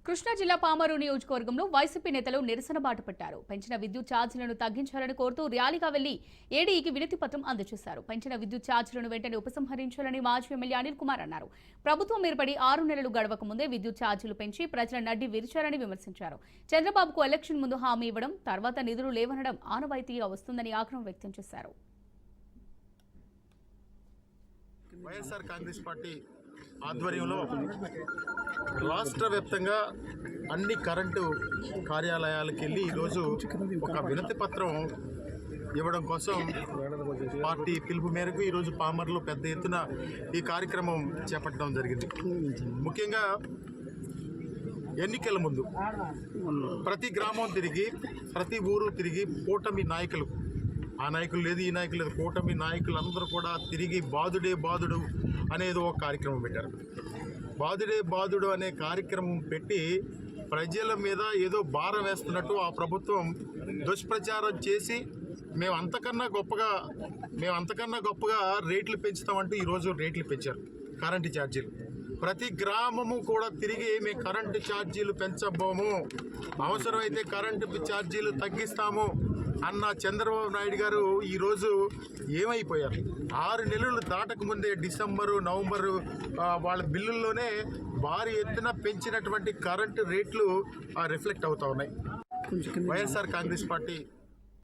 కృష్ణా జిల్లా పామరు నియోజకవర్గంలో వైసీపీ నేతలు నిరసన బాట పట్టారు. పెంచిన విద్యుత్ ఛార్జీలను తగ్గించాలని కోరుతూ ర్యాలీగా వెళ్లి ఏడీఈకి వినతి పత్రం అందజేశారు. పెంచిన విద్యుత్ ఛార్జీలను వెంటనే ఉపసంహరించాలని మాజీ ఎమ్మెల్యే అనిల్ కుమార్ అన్నారు. ప్రభుత్వం ఏర్పడి 6 నెలలు గడవక ముందే విద్యుత్ ఛార్జీలు పెంచి ప్రజల నడ్డి విరిచారని విమర్శించారు. చంద్రబాబుకు ఎలక్షన్ ముందు హామీ ఇవ్వడం, తర్వాత నిధులు లేవనడం ఆనవాయితీగా వస్తుందని ఆగ్రహం వ్యక్తం చేశారు. వైఎస్ఆర్ కాంగ్రెస్ పార్టీ ఆధ్వర్యంలో రాష్ట్ర వ్యాప్తంగా అన్ని కరెంటు కార్యాలయాలకు వెళ్ళి ఈరోజు ఒక వినతి పత్రం ఇవ్వడం కోసం పార్టీ పిలుపు మేరకు ఈరోజు పామర్లో పెద్ద ఎత్తున ఈ కార్యక్రమం చేపట్టడం జరిగింది. ముఖ్యంగా ఎన్నికల ముందు ప్రతి గ్రామం తిరిగి ప్రతి ఊరు తిరిగి కూటమి నాయకులు, ఆ నాయకులు లేదు ఈ నాయకులు లేదు, కూటమి నాయకులందరూ కూడా తిరిగి బాదుడే బాదుడు అనేది ఒక కార్యక్రమం పెట్టారు. బాదుడే బాదుడు అనే కార్యక్రమం పెట్టి ప్రజల మీద ఏదో భారం వేస్తున్నట్టు ఆ ప్రభుత్వం దుష్ప్రచారం చేసి మేము అంతకన్నా గొప్పగా రేట్లు పెంచుతామంటూ ఈరోజు రేట్లు పెంచారు. కరెంటు ఛార్జీలు ప్రతి గ్రామము కూడా తిరిగి మేము కరెంటు ఛార్జీలు పెంచబోము, అవసరమైతే కరెంటు ఛార్జీలు తగ్గిస్తాము అన్న చంద్రబాబు నాయుడు గారు ఈరోజు ఏమైపోయారు? 6 నెలలు దాటక ముందే డిసెంబరు, నవంబరు వాళ్ళ బిల్లుల్లోనే భారీ ఎత్తున పెంచినటువంటి కరెంటు రేట్లు రిఫ్లెక్ట్ అవుతూ ఉన్నాయి. వైఎస్ఆర్ కాంగ్రెస్ పార్టీ